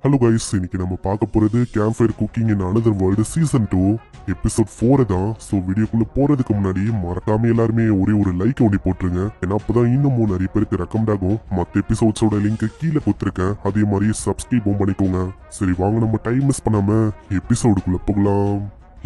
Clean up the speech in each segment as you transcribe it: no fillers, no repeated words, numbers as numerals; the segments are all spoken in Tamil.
ஹலோ கைஸ், இன்னைக்கு நம்ம பார்க்க போறது camp fire cooking in another world season 2 episode 4 தான். ஸோ வீடியோக்குள்ள போறதுக்கு முன்னாடி மறக்காம எல்லாருமே ஒரே ஒரு லைக் ஒண்டி போட்டுருங்க. ஏன்னா அப்பதான் இன்னமும் நிறைய பேருக்கு ரெக்கமெண்ட் ஆகும். மற்ற எபிசோட்ஸோட லிங்க் கீழே கொடுத்துருக்கேன். அதே மாதிரி சப்ஸ்கிரைபும் பண்ணிக்கோங்க. சரி வாங்க, நம்ம டைம் மிஸ் பண்ணாம எபிசோடுக்குள்ள போகலாம்.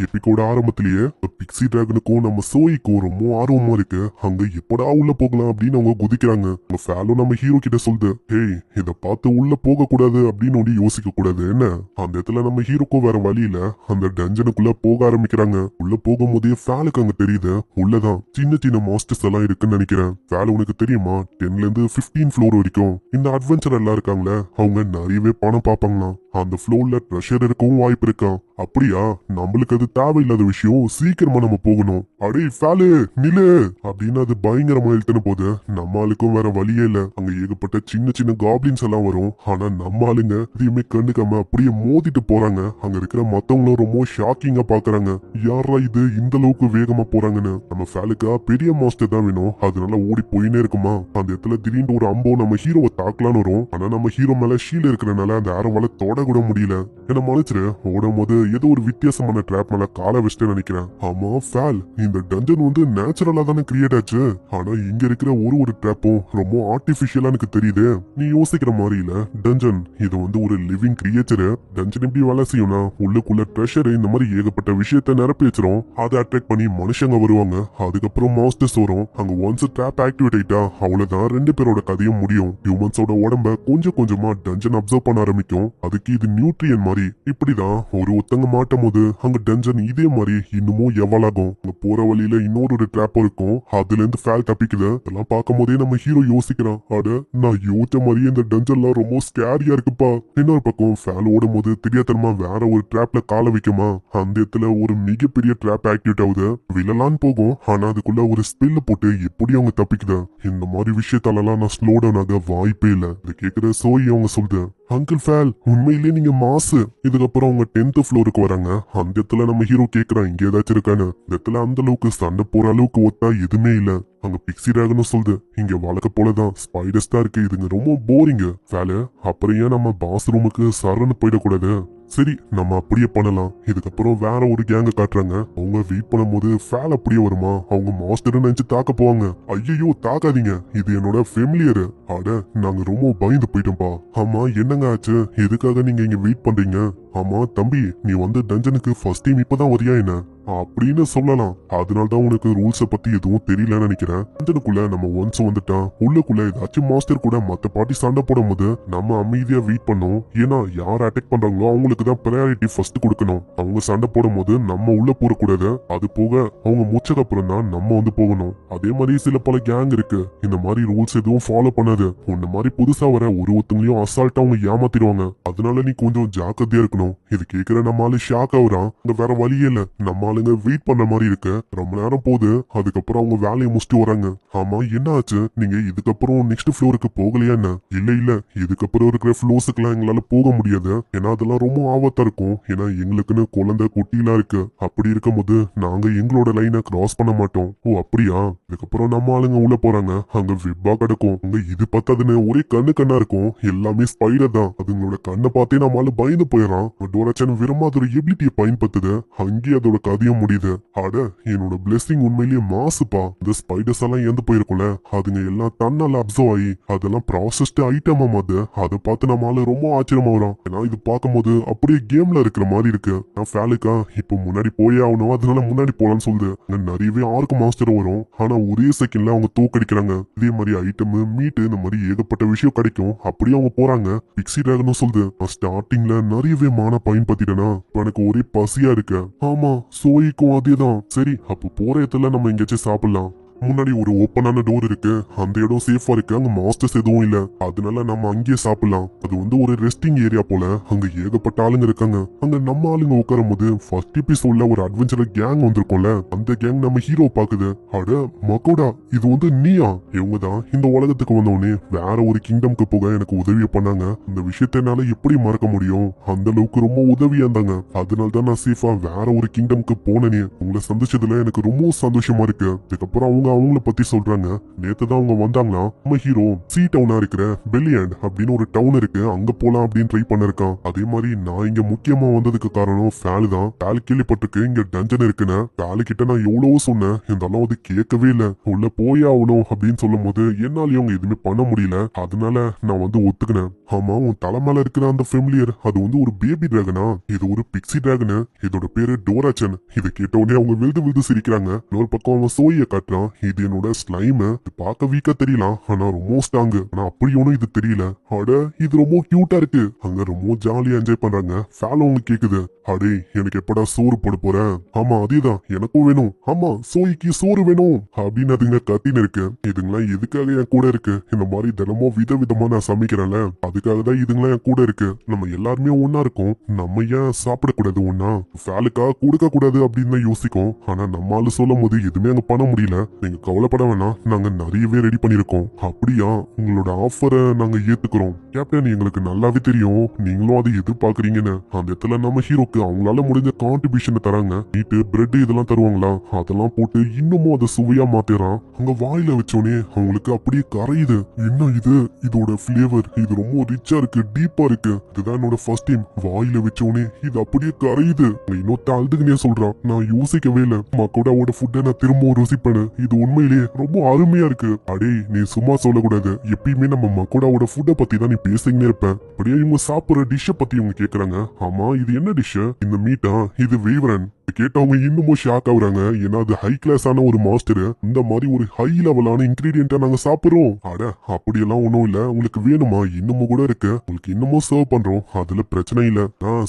எபிக்கோட ஆரம்பத்திலேயே பிக்ஸி டிராகனுக்கும் நம்ம சோயிக்கும் ரொம்ப ஆர்வமா இருக்கு. அங்க எப்படா உள்ள போகலாம் அப்படின்னு அவங்க குதிக்கிறாங்க. அவங்க ஃபேலோ நம்ம ஹீரோ கிட்ட சொல்லுது, ஹேய் இத பார்த்து உள்ள போக கூடாது அப்படின்னு யோசிக்க கூடாது என்ன. அந்த இடத்துல நம்ம ஹீரோக்கும் வேற வழி இல்ல, அந்த டஞ்சனுக்குள்ள போக ஆரம்பிக்கிறாங்க. உள்ள போகும்போதே ஃபேலுக்கு அங்க தெரியுது உள்ளதான் சின்ன சின்ன மாஸ்டர்ஸ் எல்லாம் இருக்குன்னு நினைக்கிறேன். ஃபேல் உனக்கு தெரியுமா, 10ல இருந்து 15 ஃப்ளோர் வரைக்கும் இந்த அட்வென்ச்சர் எல்லாம் இருக்காங்களே அவங்க நிறையவே பணம் பார்ப்பாங்களாம். அந்த ஃப்ளோர்ல ட்ரெஷர் இருக்கவும் வாய்ப்பு இருக்கான். அப்படியா, நம்மளுக்கு அது தேவையில்லாத விஷயம், சீக்கிரமா நம்ம போகணும். அடே ஃபேலு நிலு அப்படின்னு அது பயங்கரமா இழுத்துன போது நம்ம ஆளுக்கும் வேற வழியே இல்ல. அங்க ஏகப்பட்ட சின்ன சின்ன காப்ளின்ஸ் எல்லாம் வரும். ஆனா நம்ம ஆளுங்க எதையுமே கண்டுக்காம அப்படியே மோதிட்டு போறாங்க. அங்க இருக்கிற மத்தவங்களும் ரொம்ப ஷாக்கிங்கா பாக்குறாங்க. யாரா இது இந்த அளவுக்கு வேகமா போறாங்கன்னு. நம்ம ஃபேலுக்கா பெரிய மாஸ்டர் தான் வேணும், அதனால ஓடி போயினே இருக்குமா. அந்த இடத்துல திடீர்னு ஒரு அம்போ நம்ம ஹீரோவை தாக்கலான்னு வரும். ஆனா நம்ம ஹீரோ மேல ஷீல் இருக்கிறனால அந்த ஆரோவால தொட கூட முடியல. என்ன மன்னிச்சிரு, ஓடும் போது ஏதோ ஒரு வித்தியாசமான ட்ராப் மேல காலை வச்சுட்டு நினைக்கிறேன். ஆமா ஃபேல், இந்த டஞ்சன் வந்து நேச்சுரலா தானே கிரியேட் ஆச்சு. ஆனா இங்க இருக்கிற ஒரு ட்ராப்பும் ரொம்ப ஆர்டிபிஷியலா எனக்கு தெரியுது. நீ யோசிக்கிற மாதிரி இல்ல டஞ்சன், இது வந்து ஒரு லிவிங் கிரியேச்சர். டஞ்சன் எப்படி வேலை செய்யும்னா உள்ளுக்குள்ள ட்ரெஷர் இந்த மாதிரி ஏகப்பட்ட விஷயத்த நிரப்பி வச்சிரும். அதை அட்ராக்ட் பண்ணி மனுஷங்க வருவாங்க. அதுக்கப்புறம் மாஸ்டர்ஸ் வரும். அங்க ஒன்ஸ் ட்ராப் ஆக்டிவேட் ஆயிட்டா அவ்வளவுதான், ரெண்டு பேரோட கதையும் முடியும். ஹியூமன்ஸோட உடம்ப கொஞ்சம் கொஞ்சமா டஞ்சன் அப்சர்வ் பண்ண ஆரம்பிக்கும். அதுக்கு இது நியூட்ரியன் மாதிரி. இப்படிதான் ஒருத்தங்க மாட்டும் போது அங்க டஞ்சன் இதே மாதிரி இன்னமும் எவ்வளாகும். அங்க போற வழியில இன்னொரு ட்ராப் இருக்கும், அதுல இருந்து ஃபேல் தப்பிக்குது. அதெல்லாம் பார்க்கும் போதே நம்ம ஹீரோ யோசிக்கிறான், அட நான் யோசிச்ச மாதிரியே இந்த டஞ்சன்லாம் ரொம்ப ஸ்கேரியா இருக்குப்பா. இன்னொரு பக்கம் ஃபேல் ஓடும் போது தெரியாதனமா வேற ஒரு ட்ராப்ல கால வைக்குமா. அந்த இடத்துல ஒரு மிகப்பெரிய ட்ராப் ஆக்டிவேட் ஆகுது. விழலான்னு போகும், ஆனா அதுக்குள்ள ஒரு ஸ்பில் போட்டு எப்படி அவங்க தப்பிக்குது. இந்த மாதிரி விஷயத்தாலலாம் நான் ஸ்லோ டவுன் ஆக வாய்ப்பே இல்ல. இதை கேட்கிற சோயி அவங்க சொல்லுது, அங்கிள் ஃபேல் உண்மையிலேயே நீங்க மாசு. இதுக்கப்புறம் அவங்க 10th ஃப்ளோருக்கு வராங்க. அந்த இடத்துல நம்ம ஹீரோ கேக்குறான், இங்க ஏதாச்சும் இருக்கான்னு. இந்த இடத்துல அந்த அளவுக்கு சண்டை போற அளவுக்கு ஒத்தா எதுவுமே இல்ல. அங்க பிக்ஸி டிராகனும் சொல்லுது, இங்க வழக்க போலதான் ஸ்பைடர்ஸ் தான் இருக்கு, இதுங்க ரொம்ப போரிங்க. ஃபேலு அப்புறம் ஏன் நம்ம பாஸ் ரூமுக்கு சரன்னு போயிடக்கூடாது. சரி நம்ம அப்படியே பண்ணலாம். இதுக்கப்புறம் வேற ஒரு கேங்க காட்டுறாங்க. அவங்க வெயிட் பண்ணும்போது ஃபேல் அப்படியே வருமா. அவங்க மாஸ்டர் நினைச்சு தாக்க போவாங்க. ஐயோ தாக்காதீங்க, இது என்னோட ஃபெமிலியர். அட நாங்க ரொம்ப பயந்து போயிட்டோம்பா. ஆமா என்னங்க ஆச்சு, எதுக்காக நீங்க இங்க வெயிட் பண்றீங்க. ஆமா தம்பி, நீ வந்து டஞ்சனுக்கு ஃபர்ஸ்ட் டைம் இப்பதான் வரியா என்ன அப்படின்னு சொல்லலாம். அதனாலதான் உனக்கு ரூல்ஸ பத்தி எதுவும் தெரியலன்னு நினைக்கிறேன். டஞ்சனுக்குள்ள நம்ம ஒன்ஸ் வந்துட்டான், உள்ளுக்குள்ள ஏதாச்சும் மாஸ்டர் கூட மத்த பாட்டி சண்டை போடும் போது நம்ம அமைதியா வெயிட் பண்ணோம். ஏன்னா யார் அட்டாக் பண்றாங்களோ அவங்களுக்கு தான் ப்ரையாரிட்டி ஃபர்ஸ்ட் கொடுக்கணும். அவங்க சண்டை போடும் போது நம்ம உள்ள போறக்கூடாது. அது போக அவங்க முடிச்சதுக்கு அப்புறம் தான் நம்ம வந்து போகணும். அதே மாதிரி சில பல கேங் இருக்கு, இந்த மாதிரி ரூல்ஸ் எதுவும் ஃபாலோ பண்ணாது. உன்ன மாதிரி புதுசா வர ஒருத்தங்களையும் அசால்ட்டா அவங்க ஏமாத்திடுவாங்க. அதனால நீ கொஞ்சம் ஜாக்கிரதையா இருக்கணும். இது கேக்குற நம்மளால ஷாக் ஆகுறான். அங்க வேற வழியே இல்ல, நம்ம ஆளுங்க வெயிட் பண்ற மாதிரி இருக்கு. ரொம்ப நேரம் போகுது. அதுக்கப்புறம் அவங்க வேலையை முடிச்சுட்டு வராங்க. ஆமா என்ன ஆச்சு, நீங்க இதுக்கப்புறம் நெக்ஸ்ட் ஃப்ளோருக்கு போகலையா என்ன. இல்ல இதுக்கப்புறம் இருக்கிற ஃப்ளோர்ஸுக்குலாம் எங்களால போக முடியாது. ஏன்னா அதெல்லாம் ரொம்ப ஆபத்தா இருக்கும். ஏன்னா எங்களுக்குன்னு குழந்தை குட்டிலாம் இருக்கு. அப்படி இருக்கும் போது நாங்க எங்களோட லைனை கிராஸ் பண்ண மாட்டோம். ஓ அப்படியா. இதுக்கப்புறம் நம்ம ஆளுங்க உள்ள போறாங்க. அங்க வெப்பா கிடக்கும். அங்க இது பத்தாதுன்னு ஒரே கண்ணா இருக்கும். எல்லாமே ஸ்பைடர் தான். அதுங்களோட கண்ணை பார்த்தே நம்மளால பயந்து போயிடறான். டோராச்சன் விரும்ப அதோட எபிலிட்டியை பயன்படுத்துது. அங்கேயே அதோட கதையும் முடியுது. அட என்னோட பிளெஸிங் உண்மையிலேயே மாசுப்பா. இந்த ஸ்பைடர்ஸ் எல்லாம் இறந்து போயிருக்கும்ல, அதுங்க எல்லாம் தன்னால அப்சர்வ் ஆகி அதெல்லாம் ப்ராசஸ்டு ஐட்டமா மாது. அதை பார்த்து நம்மளால ரொம்ப ஆச்சரியமா வரும். ஏன்னா இது பார்க்கும்போது அப்படியே கேம்ல இருக்கிற மாதிரி இருக்கு. நான் ஃபேலுக்கா இப்போ முன்னாடி போயே ஆகணும், அதனால முன்னாடி போலான்னு சொல்லுது. நிறையவே ஆர்க் மாஸ்டர் வரும். ஆனா ஒரே செகண்ட்ல அவங்க தோக்கடிக்கிறாங்க. இதே மாதிரி ஐட்டம் மீட்டு இந்த மாதிரி ஏகப்பட்ட விஷயம் கிடைக்கும். அப்படியே அவங்க போறாங்க. பிக்ஸி டிராகனும் சொல்லுது, ஸ்டார்டிங்ல நிறையவே மான பயன்படுத்திட்டேனா எனக்கு ஒரே பசியா இருக்கு. ஆமா சோயிக்கும் அதேதான். சரி அப்ப போற இடத்துல நம்ம எங்கேயாச்சும் சாப்பிடலாம். முன்னாடி ஒரு ஓப்பனான டோர் இருக்கு, அந்த இடம் சேஃபா இருக்கு. அங்க மாஸ்டர்ஸ் எதுவும் இல்ல, அதனால நம்ம அங்கேயே சாப்பிடலாம். அது வந்து ஒரு ரெஸ்டிங் ஏரியா போல. அங்க ஏகப்பட்ட ஆளுங்க இருக்காங்க. அங்க நம்ம ஆளுங்க உட்காரும் போது ஃபர்ஸ்ட் எபிசோட்ல ஒரு அட்வென்ச்சர் கேங் வந்திருக்கும்ல, அந்த கேங் நம்ம ஹீரோ பாக்குது. அட மக்கோடா, இது வந்து நீயா. இவங்க தான் இந்த உலகத்துக்கு வந்தவனே வேற ஒரு கிங்டம்க்கு போக எனக்கு உதவிய பண்ணாங்க. இந்த விஷயத்த என்னால எப்படி மறக்க முடியும். அந்த அளவுக்கு ரொம்ப உதவியா இருந்தாங்க. அதனாலதான் நான் சேஃபா வேற ஒரு கிங்டம்க்கு போனேனே. உங்களை சந்திச்சதுல எனக்கு ரொம்ப சந்தோஷமா இருக்கு. அதுக்கப்புறம் அவங்க அவங்கள பத்தி சொல்றாங்க. நேத்து தான் அவங்க வந்தாங்களா, நம்ம ஹீரோ சி டவுனா இருக்கிற பெல்லியண்ட் அப்படின்னு ஒரு டவுன் இருக்கு, அங்க போலாம் அப்படின்னு ட்ரை பண்ணிருக்கான். அதே மாதிரி நான் இங்க முக்கியமா வந்ததுக்கு காரணம் ஃபேலு தான். ஃபேலு கேள்விப்பட்டிருக்கு இங்க டஞ்சன் இருக்குன்னு. ஃபேலு கிட்ட நான் எவ்வளவோ சொன்னேன், இருந்தாலும் அது கேட்கவே இல்ல. உள்ள போயே ஆகணும் அப்படின்னு சொல்லும் போது என்னாலயும் அவங்க எதுவுமே பண்ண முடியல. அதனால நான் வந்து ஒத்துக்கினேன். ஆமா, உன் தலை மேல இருக்கிற அந்த ஃபெமிலியர் அது வந்து ஒரு பேபி டிராகனா? இது ஒரு பிக்சி டிராகனு. இதோட பேரு டோராச்சன். இதை கேட்ட உடனே அவங்க விழுது விழுது சிரிக்கிறாங்க. இன்னொரு பக்கம் அவன் சோயை காட்டுறான். இது என்னோட ஸ்லைம். இது பார்க்க வீக்கா தெரியலாம், ஆனா ரொம்ப ஸ்ட்ராங். ஆனா அப்படி ஒன்னும் இது தெரியல. அட, இது ரொம்ப கியூட்டா இருக்கு. அங்க ரொம்ப ஜாலியா என்ஜாய் பண்றாங்க. ஃபேலும் அவங்க கேக்குது, அடே எனக்கு எப்படா சோறு போட போற? ஆமா அதேதான் எனக்கும் வேணும். ஆமா சோய்க்கு சோறு வேணும் அப்படின்னு அதுங்க கத்தின்னு இருக்கு. இதுங்களாம் எதுக்காக என் கூட இருக்கு? இந்த மாதிரி தினமும் விதவிதமா நான் சமைக்கிறேன்ல, அதுக்காக தான் இதுங்களாம் என் கூட இருக்கு. நம்ம எல்லாருமே ஒன்னா இருக்கோம், நம்ம ஏன் சாப்பிடக்கூடாது ஒன்னா? ஃபேலுக்கா கொடுக்க கூடாது அப்படின்னு தான் யோசிக்கும். ஆனா நம்மளால சொல்லும் போது எதுவுமே அங்க பண்ண முடியல. நீங்க கவலைப்பட வேணாம், நாங்க நிறையவே ரெடி பண்ணிருக்கோம். அப்படியா, உங்களோட ஆஃபரை நாங்க ஏத்துக்கிறோம் கேப்டன். எங்களுக்கு நல்லாவே தெரியும் நீங்களும் அதை எதிர்பார்க்கறீங்கன்னு. அந்த இடத்துல நம்ம ஹீரோக்கு அவங்களால முடிஞ்ச கான்ட்ரிபியூஷன் தராங்க. மீட்டு பிரெட் இதெல்லாம் தருவாங்களா, அதெல்லாம் போட்டு இன்னமும் அதை சுவையா மாத்திரான். அங்க வாயில வச்சோடனே அவங்களுக்கு அப்படியே கரையுது. என்ன இது, இதோட பிளேவர் இது ரொம்ப ரிச்சா இருக்கு, டீப்பா இருக்கு. இதுதான் என்னோட ஃபர்ஸ்ட் டைம். வாயில வச்சோடனே இது அப்படியே கரையுது. இன்னொருத்த அழுதுக்குனே சொல்றான், நான் யோசிக்கவே இல்ல மக்கோடாவோட ஃபுட்டை நான் திரும்பவும் ருசிப்பேன்னு. இது உண்மையிலேயே ரொம்ப அருமையா இருக்கு. அடே நீ சும்மா சொல்லக்கூடாது, எப்பயுமே நம்ம மக்கோடாவோட ஃபுட்டை பத்தி தான் நீ பேசிக்கினே இருப்ப. அப்படியே இவங்க சாப்பிடுற டிஷ்ஷை பத்தி இவங்க கேக்குறாங்க. ஆமா இது என்ன டிஷ்? இந்த மீட்டா? இது வேவரன். கேட்டவங்க இன்னமும் ஷாக் ஆகுறாங்க. ஏன்னா அது ஹை கிளாஸான ஒரு மாஸ்டர். இந்த மாதிரி ஒரு ஹை லெவலான இன்கிரீடியன்ட்டா நாங்க சாப்பிடுறோம். அட அப்படியெல்லாம் ஒண்ணும் இல்ல, உங்களுக்கு வேணுமா? இன்னமும் கூட இருக்கு, உங்களுக்கு இன்னமும் சர்வ் பண்றோம், அதுல பிரச்சனை இல்ல.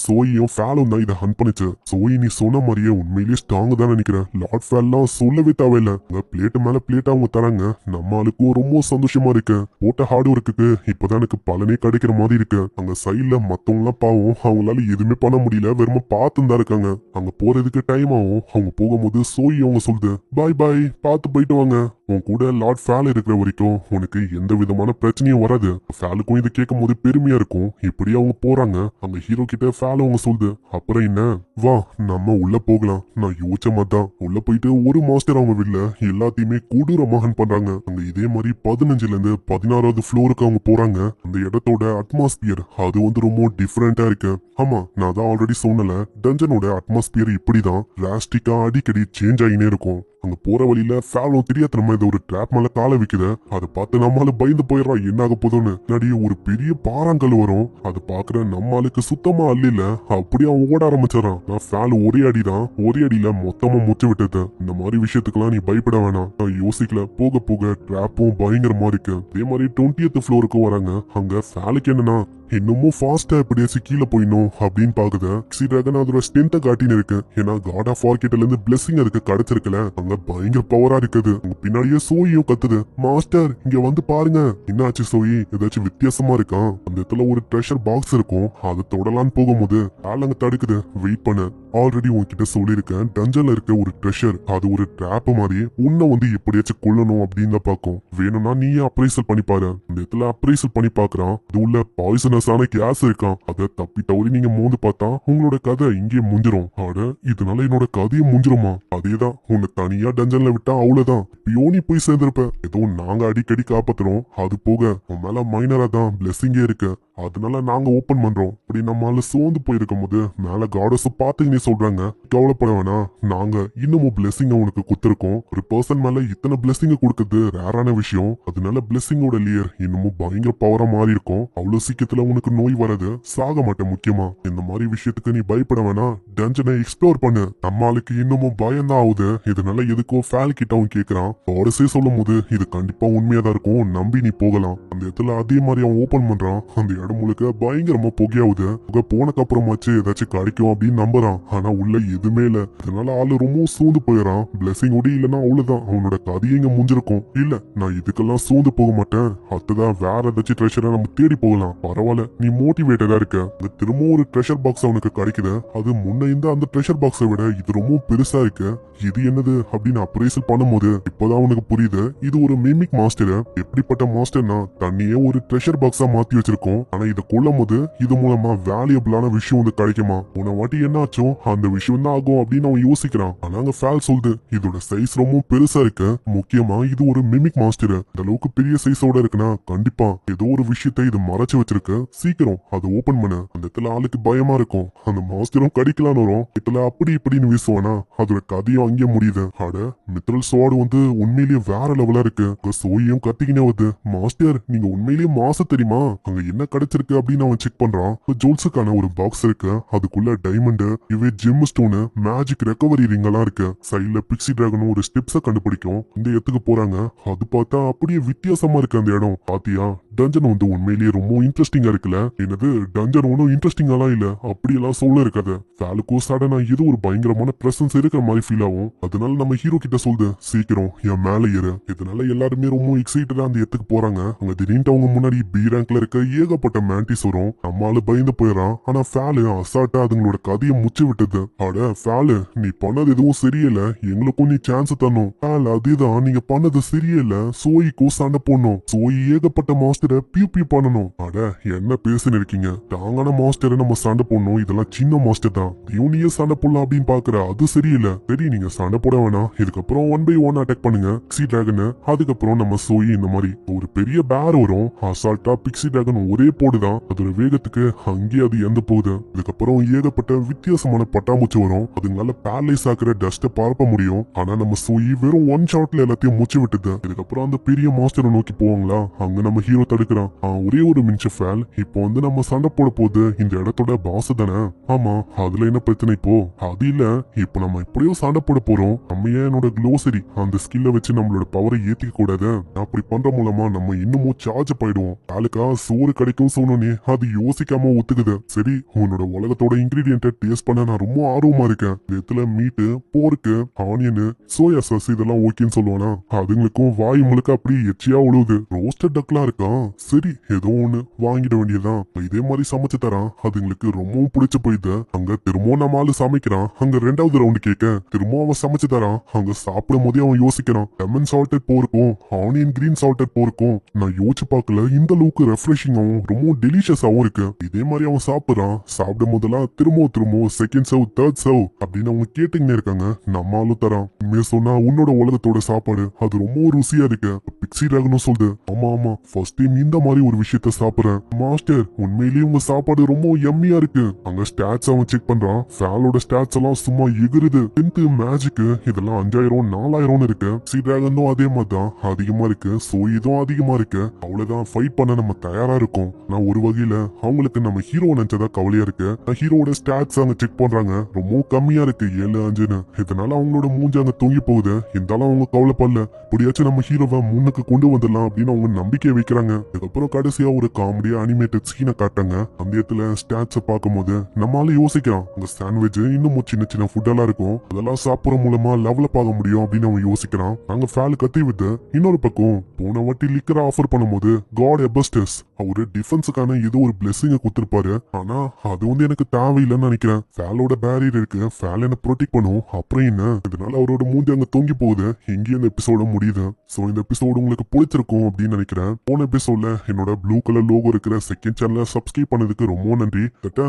சோயும் ஃபேலும் தான் இதை ஹன் பண்ணுச்சு. சோயி நீ சொன்ன மாதிரியே உண்மையிலேயே ஸ்ட்ராங் தான் நினைக்கிறேன். லார்ட் ஃபேல்லாம் சொல்லவே தேவையில்ல. பிளேட் மேல பிளேட் அவங்க தராங்க. நம்ம ஆளுக்கும் ரொம்ப சந்தோஷமா இருக்கு. போட்ட ஹார்ட் ஒர்க்குக்கு இப்பதான் எனக்கு பலனே கிடைக்கிற மாதிரி இருக்கு. அங்க சைட்ல மத்தவங்க எல்லாம் பாவம், அவங்களால எதுவுமே பண்ண முடியல, வெறும் பார்த்து தான் இருக்காங்க. அங்க போறதுக்கு டைம் ஆகும். அவங்க போகும்போது சோயி அவங்க சொல்லுது, பாய் பாய், பார்த்து போயிட்டு வாங்க. உன் கூட லார்ட் ஃபேல் இருக்கிற வரைக்கும் உனக்கு எந்த விதமான பிரச்சனையும் வராது. ஃபேலுக்கும் இது கேட்கும் போது பெருமையா இருக்கும். இப்படி அவங்க போறாங்க. அந்த ஹீரோ கிட்ட ஃபேல் அவங்க சொல்லுது, அப்புறம் என்ன, வா நம்ம உள்ள போகலாம். நான் யோசிச்ச மாதிரிதான் உள்ள போயிட்டு ஒரு மாஸ்டர் அவங்க வீட்ல எல்லாத்தையுமே கொடூரமா ஹன் பண்றாங்க. அங்க இதே மாதிரி 15ல இருந்து 16வது ஃப்ளோருக்கு அவங்க போறாங்க. அந்த இடத்தோட அட்மாஸ்பியர் அது வந்து ரொம்ப டிஃப்ரெண்டா இருக்கு. ஆமா நான் தான் ஆல்ரெடி சொன்னல, டஞ்சனோட அட்மாஸ்பியர் இப்படிதான் ராஸ்டிக்கா அடிக்கடி சேஞ்ச் ஆகினே இருக்கும். அங்க போற வழியில ஃபேலும் தெரியாதனமா இந்த ஒரு ட்ராப் மேல காலை வைக்குது. அதை பார்த்து நம்மளால பயந்து போயிடறா, என்ன ஆக போதும்னு. நடிகை ஒரு பெரிய பாறாங்கல் வரும். அதை பாக்குற நம்மளுக்கு சுத்தமா அல்ல. அப்படியே அவன் ஓட ஆரம்பிச்சிடறான். நான் ஃபேல் ஒரே அடிதான், ஒரே அடியில மொத்தமா முச்சு விட்டது. இந்த மாதிரி விஷயத்துக்கெல்லாம் நீ பயப்பட வேணாம். நான் யோசிக்கல, போக போக ட்ராப்பும் பயங்கரமா இருக்கு. அதே மாதிரி 20th ஃப்ளோருக்கு வராங்க. அங்க ஃபேலுக்கு என்னன்னா இன்னமும் ஃபாஸ்டா எப்படியாச்சும் கீழே போயிடணும் அப்படின்னு பாக்குது. டிராகன் அதோட ஸ்ட்ரென்த்தை காட்டின்னு இருக்கு. ஏன்னா காட் ஆஃப் வார் கிட்ட இருந்து பிளெஸிங் அதுக்கு கிடைச்சிருக்கல, அங்க பயங்கர பவரா இருக்குது. அங்க பின்னாடியே சோயும் கத்துது, மாஸ்டர் இங்க வந்து பாருங்க. என்னாச்சு சோயி, ஏதாச்சும் வித்தியாசமா இருக்கா? அந்த இடத்துல ஒரு ட்ரெஷர் பாக்ஸ் இருக்கும், அதை தொடலான்னு போகும்போது அங்க தடுக்குது. வெயிட் பண்ண, ஆல்ரெடி உன்கிட்ட சொல்லியிருக்கேன், டஞ்சன்ல இருக்க ஒரு ட்ரெஷர் அது ஒரு ட்ராப் மாதிரி உன்னை வந்து எப்படியாச்சும் கொல்லணும் அப்படின்னு தான் பாக்கும். வேணும்னா நீயே அப்ரைசல் பண்ணி பாரு. அந்த இடத்துல அப்ரைசல் பண்ணி பாக்குறான். அது உள்ள பாய்சனஸான கேஸ் இருக்கான். அதை தப்பி தவறி நீங்க மோந்து பார்த்தா உங்களோட கதை இங்கே முடிஞ்சிரும். ஆட இதனால என்னோட கதையை முடிஞ்சிருமா? அதேதான், உன்னை தனியா டஞ்சன்ல விட்டா அவ்வளவுதான், பியோனி போய் சேர்ந்திருப்ப. ஏதோ நாங்க அடிக்கடி காப்பாத்துறோம். அது போக உன் மேல மைனரா தான் பிளெஸிங்கே இருக்கு, அதனால நாங்க ஓபன் பண்றோம். அப்படி நம்மளால சோர்ந்து போயிருக்கும் போது மேல காடஸ் பாத்துக்கினே சொல்றாங்க, கவலைப்பட வேணாம், நாங்க இன்னமும் பிளெஸிங்க உனக்கு கொடுத்துருக்கோம். ஒரு பர்சன் மேல இத்தனை பிளெஸிங்க கொடுக்கறது ரேரான விஷயம். அதனால பிளெஸிங்கோட லேயர் இன்னமும் பயங்கர பவரா மாறி இருக்கும். அவ்வளவு சீக்கிரத்துல உனக்கு நோய் வராது, சாக மாட்டேன். முக்கியமா இந்த மாதிரி விஷயத்துக்கு நீ பயப்பட வேணாம், டஞ்சனை எக்ஸ்ப்ளோர் பண்ணு. நம்மளுக்கு இன்னமும் பயம் தான் ஆகுது. இதனால எதுக்கோ ஃபேல் கிட்ட அவன் கேக்குறான். பாரஸே சொல்லும் போது இது கண்டிப்பா உண்மையா தான் இருக்கும், நம்பி நீ போகலாம். அந்த இடத்துல அதே மாதிரி அவன் ஓபன் பண்றான். அந்த இடம் முழுக்க பயங்கரமா புகையாவுது. புகை போனக்கு அப்புறமாச்சு ஏதாச்சும் கிடைக்கும் அப்படின்னு நம்புறான். ஆனா உள்ள எதுவுமே இல்ல. அதனால ஆளு ரொம்ப சூழ்ந்து போயிடறான். பிளெஸிங் ஓடி இல்லன்னா அவ்வளவுதான், அவனோட கதையை இங்க முடிஞ்சிருக்கும். இல்ல நான் இதுக்கெல்லாம் சூழ்ந்து போக மாட்டேன், அதுதான் வேற ஏதாச்சும் ட்ரெஷரை நம்ம தேடி போகலாம். பரவாயில்ல, நீ மோட்டிவேட்டடா இருக்க. திரும்பவும் ஒரு ட்ரெஷர் பாக்ஸ் அவனுக்கு கிடைக்குது. அது முன்ன இந்த அந்த ட்ரெஷர் பாக்ஸை விட இது ரொம்ப பெருசா இருக்கு. இது என்னது அப்படின்னு அப்ரைசல் பண்ணும்போது இப்பதான் அவனுக்கு புரியுது, இது ஒரு மிமிக் மாஸ்டர். எப்படிப்பட்ட மாஸ்டர்னா தண்ணியே ஒரு ட்ரெஷர் பாக்ஸா மாத்தி வச்சிருக்கோம். ஆனா இதை கொல்லும் போது இது மூலமா வேல்யூபிளான விஷயம் வந்து கிடைக்குமா, போன வாட்டி என்ன ஆச்சோ அந்த விஷயம் தான் ஆகும் அப்படின்னு அவன் யோசிக்கிறான். ஆனா அங்க ஃபேல் சொல்லுது இதோட சைஸ் ரொம்ப பெருசா இருக்கு, முக்கியமா இது ஒரு மிமிக் மாஸ்டர், இந்த அளவுக்கு பெரிய சைஸோட இருக்குன்னா கண்டிப்பா ஏதோ ஒரு விஷயத்தை இது மறைச்சு வச்சிருக்கு, சீக்கிரம் அதை ஓபன் பண்ண. அந்த இடத்துல ஆளுக்கு பயமா இருக்கும். அந்த மாஸ்டரும் கடிக்கலான்னு வரும், இதுல அப்படி இப்படின்னு வீசுவானா அதோட கதையும் அங்கே முடியுது. அட மித்ரல் ஸ்வாட் வந்து உண்மையிலேயே வேற லெவலா இருக்கு. சோயும் கத்திக்கினே வருது, மாஸ்டர் நீங்க உண்மையிலேயே மாச தெரியுமா, அங்க என்ன கிடைச்சிருக்கு அப்படின்னு அவன் செக் பண்றான். ஜோல்ஸுக்கான ஒரு பாக்ஸ் இருக்கு, அதுக்குள்ள டைமண்ட், இவே GeM stone, magic recovery ring எல்லாம் இருக்கு. சைட்ல பிக்ஸி டிராகனும் ஒரு ஸ்டெப்ஸ கண்டுபிடிக்கும். இந்த இடத்துக்கு போறாங்க. அது பார்த்தா அப்படியே வித்தியாசமா இருக்கு அந்த இடம். பாத்தியா டஞ்சன் வந்து உண்மையிலேயே ரொம்ப இன்ட்ரெஸ்டிங்கா இருக்குல்ல. என்னது டஞ்சன் ஒன்னும் இன்ட்ரெஸ்டிங்காலாம் இல்ல அப்படியெல்லாம் சொல்ல இருக்காது. ஃபேலுக்கோ சடனா ஏதோ ஒரு பயங்கரமான பிரசன்ஸ் இருக்கிற மாதிரி ஃபீல் ஆகும். அதனால நம்ம ஹீரோ கிட்ட சொல்லுது சீக்கிரம் என் மேல ஏறு. இதனால எல்லாருமே ரொம்ப எக்ஸைட்டடா அந்த இடத்துக்கு போறாங்க. அங்க திடீர்னு அவங்க முன்னாடி பி ரேங்க்ல இருக்க ஏகப்பட்ட மேண்டிஸ் வரும். நம்மால பயந்து போயிடறான். ஆனா ஃபேலு அசால்ட்டா அதுங்களோட கதையை முச்சு விட்டது. அட ஃபேலு நீ பண்ணது எதுவும் சரியில்லை, எங்களுக்கும் நீ சான்ஸ் தரணும். ஃபேல் அதேதான், நீங்க பண்ணது சரியில்லை, சோயிக்கும் சண்டை போடணும், சோயி ஏகப்பட்ட மாஸ்டரை பியூ பியூ பண்ணணும். அட என்ன பேசுன்னு இருக்கீங்க, தாங்கான மாஸ்டரை நம்ம சண்டை போடணும், இதெல்லாம் சின்ன மாஸ்டர் தான், இவனையே சண்டை போடலாம் அப்படின்னு பாக்குற, அது சரியில்லை. சரி நீங்க சண்டை போட வேணாம், இதுக்கப்புறம் 1 by 1 அட்டாக் பண்ணுங்க பிக்ஸி டிராகன். அதுக்கப்புறம் நம்ம சோயி இந்த மாதிரி ஒரு பெரிய பேர் வரும். அசால்ட்டா பிக்ஸி டிராகன் ஒரே போடுதான், அதோட வேகத்துக்கு அங்கேயே அது எந்த போகுது. இதுக்கப்புறம் ஏகப்பட்ட வித்தியாசமான பட்டாம்பூச்சி வரும், அதுங்களால பேரலைஸ் ஆக்குற டஸ்ட பார்க்க முடியும். ஆனா நம்ம சோயி வெறும் 1 ஷாட்ல எல்லாத்தையும் மூச்சு விட்டுது. இதுக்கப்புறம் அந்த பெரிய மாஸ்டரை நோக்கி போவாங்களா, அங்க நம்ம ஹீரோ தடுக்கிறான். ஒரே ஒரு மின்ச்ச ஃபேல், இப்போ வந்து நம்ம சண்டை போட போது இந்த இடத்தோட பாஸ் தானே. ஆமா அதுல என்ன பிரச்சனை இப்போ, அது இல்ல இப்போ நம்ம எப்படியோ சண்டை போட போறோம், நம்ம ஏன் என்னோட க்ளோசரி அந்த ஸ்கில்ல வச்சு நம்மளோட பவரை ஏத்திக்க கூடாது, அப்படி பண்ற மூலமா நம்ம இன்னமும் சார்ஜ் போயிடுவோம். ஆளுக்கா சோறு கிடைக்கும் சொன்னோன்னே அது யோசிக்காம ஒத்துக்குது. சரி உன்னோட உலகத்தோட இன்கிரீடியன்ட்டை டேஸ்ட் பண்ண நான் ரொம்ப ஆர்வமா இருக்கேன். இதுல மீட்டு, போருக்கு, ஆனியனு, சோயா சாஸ் இதெல்லாம் ஓகேன்னு சொல்லுவானா, அதுங்களுக்கும் வாய் முழுக்க அப்படி எச்சியா உழுவுது. ரோஸ்டட் டக்லாம் இருக்கான், சரி ஏதோ ஒண்ணு வாங்கிட வேண்டியதான். இதே மாதிரி சமைச்சு தரான், அதுங்களுக்கு ரொம்பவும் பிடிச்சு போயிடுது. அங்க திரும்பவும் நம்ம ஆளு சமைக்கிறான். அங்க 2வது ரவுண்டு கேட்க திரும்பவும் அவன் சமைச்சு தரான். அங்க சாப்பிடும் போதே அவன் யோசிக்கிறான், லெமன் சால்டட் போருக்கும் ஆனியன் கிரீன் சால்டட் போருக்கும் நான் யோசிச்சு பார்க்கல இந்த அளவுக்கு ரெஃப்ரெஷிங்காவும் ரொம்ப டெலிஷியஸாவும் இருக்கு. இதே மாதிரி அவன் சாப்பிடுறான். சாப்பிடும் போதெல்லாம் திரும்பவும் செகண்ட் சர்வ், தேர்ட் சர்வ் அப்படின்னு அவங்க கேட்டுக்கிட்டே இருக்காங்க. நம்ம ஆளு தரான். உண்மையை சொன்னா உன்னோட உலகத்தோட சாப்பாடு அது ரொம்ப ருசியா இருக்கு. பிக்ஸி டிராகனும் சொல்லுது, ஆமா ஆமா ஃபர்ஸ்ட் டைம் இந்த மாதிரி ஒரு விஷயத்த சாப்பிடுறேன் மாஸ்டர், உண்மையிலேயே உங்க சாப்பாடு ரொம்ப எம்மியா இருக்கு. அங்க ஸ்டாட்ஸ் அவன் செக் பண்றான். ஃபேலோட ஸ்டாட்ஸ் எல்லாம் சும்மா எகிருது. 10th மேஜிக் இதெல்லாம் 5000 4000 இருக்கு. சி டிராகனும் அதே மாதிரி தான் அதிகமா இருக்கு. சோ இதுவும் அதிகமா இருக்கு. அவ்வளவுதான், ஃபைட் பண்ண நம்ம தயாரா இருக்கோம். நான் ஒரு வகையில அவங்களுக்கு நம்ம ஹீரோ நினைச்சதா கவலையா இருக்கு. ஹீரோட ஸ்டாட்ஸ் அங்க செக் பண்றாங்க, ரொம்ப கம்மியா இருக்கு 7 5ன்னு. இதனால அவங்களோட மூஞ்சி அங்க தூங்கி போகுது. இருந்தாலும் அவங்க கவலைப்படல, இப்படியாச்சும் நம்ம ஹீரோவை முன்னுக்கு கொண்டு வந்துடலாம் அப்படின்னு அவங்க நம்பிக்கை வைக்கிறாங்க. அதுக்கப்புறம் கடைசியா ஒரு காமெடியா அனிமேட்டட் சீனை காட்டாங்க. அந்த இடத்துல ஸ்டாட்ஸ பார்க்கும்போது நம்மளால யோசிக்கலாம், அங்க சாண்ட்விச் இன்னும் சின்ன சின்ன ஃபுட்டெல்லாம் இருக்கும், அதெல்லாம் சாப்பிடுற மூலமா லெவலப் ஆக முடியும் அப்படின்னு அவன் யோசிக்கிறான். நாங்க ஃபேல் கத்தி விட்டு இன்னொரு பக்கம் போன வாட்டி லிக்கர் ஆஃபர் பண்ணும்போது காட் எபஸ்டஸ் அவரு டிஃபென்ஸுக்கான ஏதோ ஒரு பிளெஸிங்க கொடுத்திருப்பாரு. ஆனா அது வந்து எனக்கு தேவையில்லைன்னு நினைக்கிறேன். ஃபேலோட பேரியர் இருக்கு, ஃபேல் என்ன ப்ரொடெக்ட் பண்ணும், அப்புறம் என்ன. இதனால அவரோட மூஞ்சி அங்க தொங்கி போகுது. இங்கேயும் இந்த எபிசோட முடியுது. சோ இந்த எபிசோடு உங்களுக்கு பிடிச்சிருக்கும் அப்படின்னு நினைக்கிறேன். போன எபிசோட்ல என்னோட ப்ளூ கலர் லோகோ இருக்கிற செகண்ட் சேனலை சப்ஸ்கிரைப் பண்ணதுக்கு ரொம்ப நன்றி.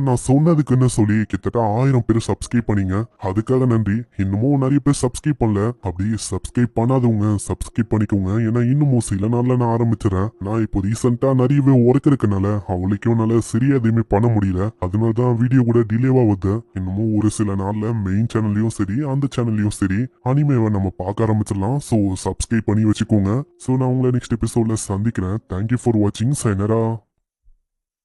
நான் சொன்னதுக்குன்னு சொல்லி கிட்டத்தட்ட 1000 பேர் சப்ஸ்கிரைப் பண்ணீங்க, அதுக்காக நன்றி. இன்னமும் நிறைய பேர் சப்ஸ்கிரைப் பண்ணல, அப்படி சப்ஸ்கிரைப் பண்ணாதவங்க சப்ஸ்கிரைப் பண்ணிக்கோங்க. ஏன்னா இன்னமும் சில நாள்ல நான் ஆரம்பிச்சிடறேன். நான் இப்போ ரீசெண்டா நிறையவே ஒர்க் இருக்கனால அவளுக்கும் நல்ல சரியா எதுவுமே பண்ண முடியல. அதனாலதான் வீடியோ கூட டிலேவா வருது. இன்னமும் ஒரு சில நாள்ல மெயின் சேனல்லையும் சரி அந்த சேனல்லையும் சரி அனிமேவை நம்ம பார்க்க ஆரம்பிச்சிடலாம். ஸோ சப்ஸ்கிரைப் பண்ணி வச்சுக்கோங்க. ஸோ நான் உங்களை நெக்ஸ்ட் எபிசோட்ல சந்திக்கிறேன். தேங்க்யூ ஃபார் வாட்சிங். சைனரா.